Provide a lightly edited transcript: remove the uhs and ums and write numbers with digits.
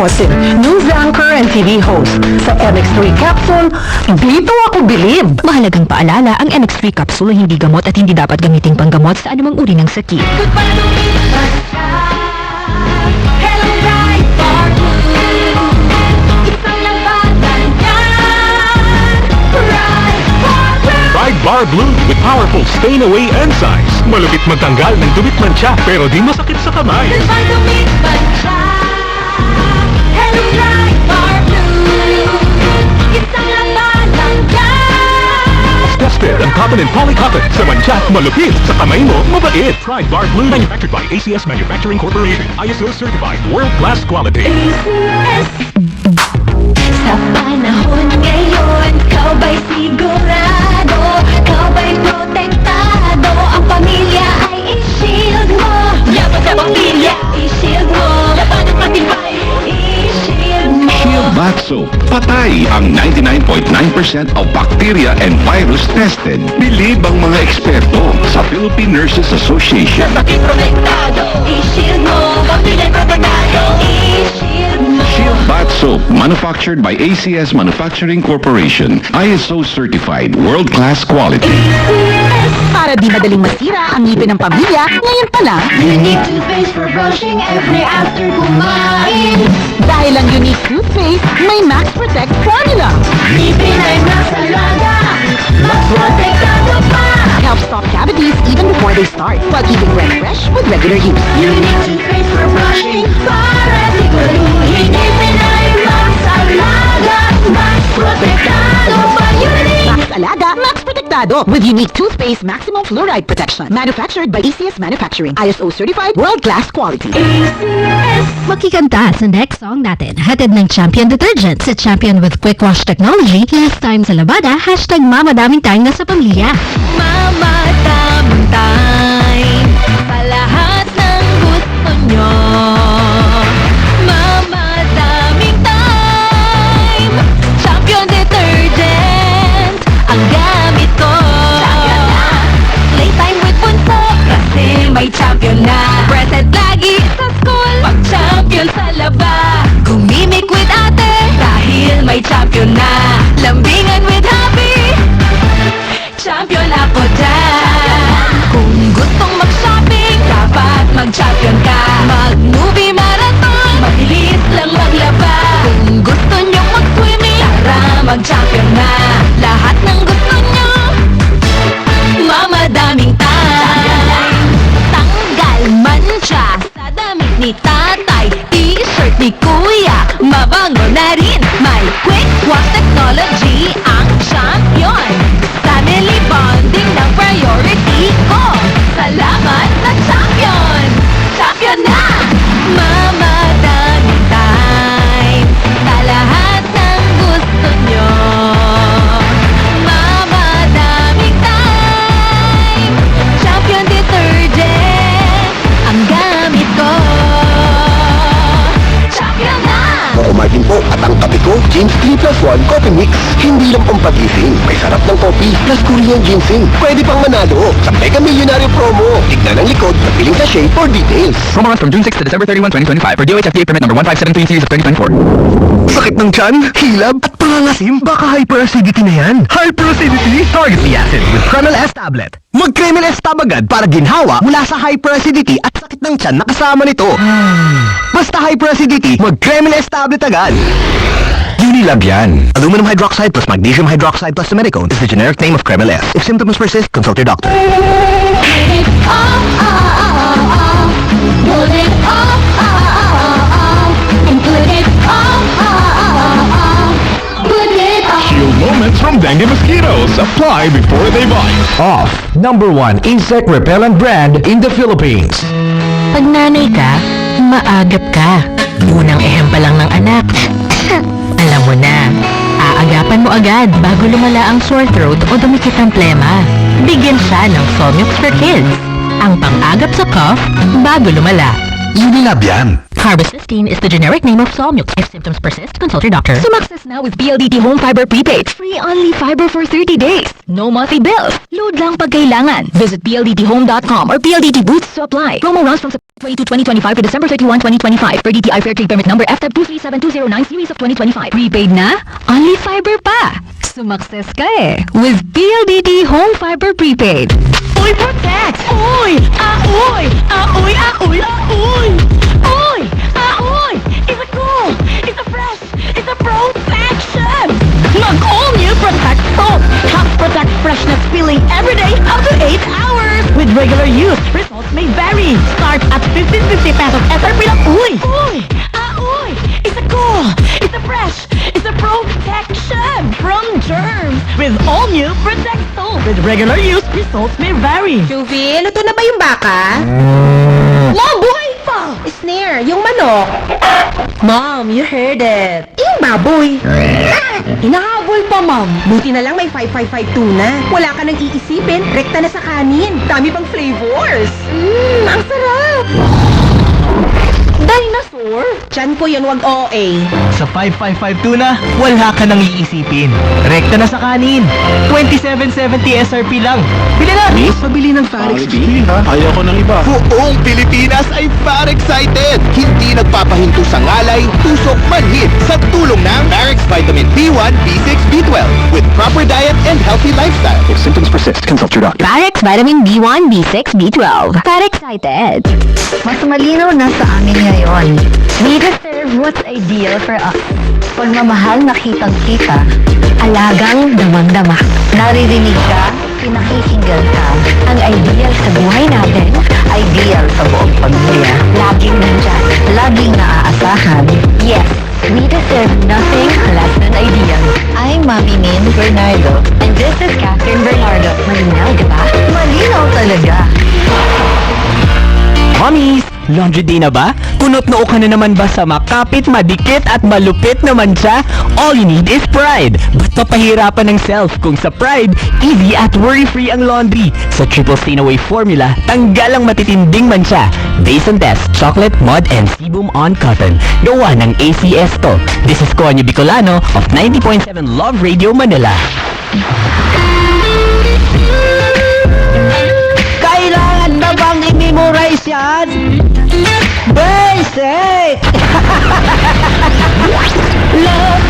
Hosin, news anchor and TV host. Sa MX3 capsule, dito ako bilib. Mahalagang paalala, ang MX3 capsule ay hindi gamot at hindi dapat gamitin panggamot sa anumang uri ng sakit. Pride Bar Blue with powerful stain-away enzymes. Malupit magtanggal ng dumit mancha pero di masakit sa kamay. Tested ang cotton and polycotton. Sa mancha, malupit. Sa kamay mo, mabait. Pride Bar Blue, manufactured by ACS Manufacturing Corporation. ISO certified, world-class quality. Sa panahon ngayon, ikaw ba'y sigurado? Ikaw ba'y protektado? Ang pamilya ay i-shield mo. Yaman sa pamilya, i-shield mo. Laban at matibay, i-shield mo. Shield Bath Soap. Patay ang 99.9% of bacteria and virus tested. Bilib ang mga eksperto sa Philippine Nurses Association. Bakit protektado? I-shield mo. Pamilya protektado, i-shield mo. Shield Bath Soap, manufactured by ACS Manufacturing Corporation. ISO certified, world-class quality. Para di madaling masira ang ngipin ng pamilya, ngayon pa lang, Unique toothpaste for brushing every after kumain. dahil ang unique toothpaste, may Max Protect formula. Ngipin ay masalaga, mas protektado pa. Helps stop cavities even before they start, while keeping breath fresh with regular use. Unique toothpaste for brushing para siguraduhin ngipin ay masalaga, mas protektado pa. Unique! Max Alaga, Max Protectado with unique toothpaste maximum fluoride protection. Manufactured by ACS Manufacturing. ISO certified, world-class quality. Makikanta sa next song natin. Hatid ng Champion Detergent. Sa Champion with Quick Wash Technology, less time sa labada, hashtag mamadaming time na sa pamilya. Mama, tamang time sa lahat ng gusto nyo. Mama, daming time. Champion Detergent ang gamit ko. Playtime with bunso kasi may champion na. Present lagi sa school pag champion sa laba. Gumimik with ate dahil may champion na. Lambingan with happy, champion ako dyan. Kung gustong mag-shopping, dapat mag-champion ka. Mag-movie marathon, mabilis lang maglaba. Kung gusto nyong mag-swimming, tara mag-champion na. Lahat ng gusto nyo, mamadaming time. Tanggal mancha sa damit ni tatay, t-shirt ni kuya, mabango na rin. May quick wash technology ang champion. Family bonding ng priority ko. Salamat sa champion! Champion na! Mamadaming time sa lahat ng gusto nyo. Mamadaming time. Champion Detergent ang gamit ko. Champion na! Ako Martin po at ang kape ko, James 3+1 Coffee Mix. Hindi lang pampagising, may sarap ng coffee plus Korean ginseng. Pwede pang manalo sa Mega Millionaire Promo. Tignan ang likod sa piling sachet for details. Promo runs from June 6 to December 31, 2025 for DOH FDA permit number 1573 series of 2024. Sakit ng tiyan, hilab at pangangasim. Baka hyperacidity na yan. Hyperacidity? Target the acid with Kremel S tablet. Mag-Kremel S tab agad para ginhawa mula sa hyperacidity at sakit ng tiyan na kasama nito. Basta hyperacidity, mag-Kremel S tablet agad. Unilab yan. Aluminum hydroxide plus magnesium hydroxide plus silicone is the generic name of Kremel S. If symptoms persist, consult your doctor. Put it off, put it off, and put it off, put it off. Shield moments from dengue mosquitoes. Apply before they bite. Off, #1 insect repellent brand in the Philippines. Pag nanay ka, maagap ka. Unang ehem pa lang ng anak. Alam mo na, aagapan mo agad bago lumala ang sore throat o dumikit ang plema. Bigyan siya ng Somux for Kids. Ang pang-agap sa cough bago lumala. Unilab yan. Carbocystine is the generic name of Solmux. If symptoms persist, consult your doctor. Sumaccess now with PLDT Home Fiber Prepaid. Free only fiber for 30 days. No monthly bills. Load lang pag kailangan. Visit pldthome.com or PLDT booths to apply. Promo runs from September 22, 2025 to December 31, 2025 per DTI Fair Trade Permit number FTEB 237209 series of 2025. Prepaid na? Only fiber pa. Sumaccess ka eh. With PLDT Home Fiber Prepaid. Uy, protect! Uy! Aoy! Aoy! Aoy! Aoy! Uy! Aoy! It's a cool! It's a fresh! It's a protection! Mag-all new Protect Soap! Helps protect freshness feeling every day up to 8 hours! With regular use, results may vary. Start at 1550 pesos SRP lang. Uy! Uy! Aoy! It's a cool! It's a fresh! It's a protection from germs! With all new Protect Soap! With regular use, results may vary. Juvie, luto na ba yung baka? Mom, buhay pa! Snare, yung manok. Mom, you heard it. Yung baboy. Hinahabol pa, Mom. Buti na lang may 5552 na. Wala ka nang iisipin. Rekta na sa kanin. Dami pang flavors. Ang sarap. Dinosaur? Diyan ko yun, wag OA. Sa 5552 na, wala ka nang iisipin. Rekta na sa kanin. 2770 SRP lang. Bili na! Pabili ng Farex Beef. Ayaw ko ng iba. Buong Pilipinas ay far excited! Hindi nagpapahinto sa ngalay, tusok, manhid sa tulong ng Marex Vitamin B1, B6, B12 with proper diet and healthy lifestyle. If symptoms persist, consult your doctor. Parex Vitamin B1, B6, B12. Para excited. Mas malinaw na sa amin ngayon. We deserve what's ideal for us. Pagmamahal na kitang-kita. Alagang damang-dama. Naririnig ka, pinakikinggan ka. Ang ideal sa buhay natin, ideal sa buong pamilya. Laging nandyan, laging naaasahan. Yes, we deserve nothing less than ideal. I'm Mami Nin Bernardo. And this is Catherine Bernardo. Malinaw, di ba? Malinaw talaga. Mommies! Laundry day na ba? Kunot-noo ka na naman ba sa makapit, madikit at malupit naman siya? All you need is Pride. Ba't papahirapan ng self kung sa Pride, easy at worry-free ang laundry. Sa Triple Stain Away formula, tanggal ang matitinding mansya. Based on test, chocolate, mud, and sebum on cotton. Gawa ng ACS to. This is Konyo Bicolano of 90.7 Love Radio Manila. Kailangan na bang i-memorize yan? Basic! Love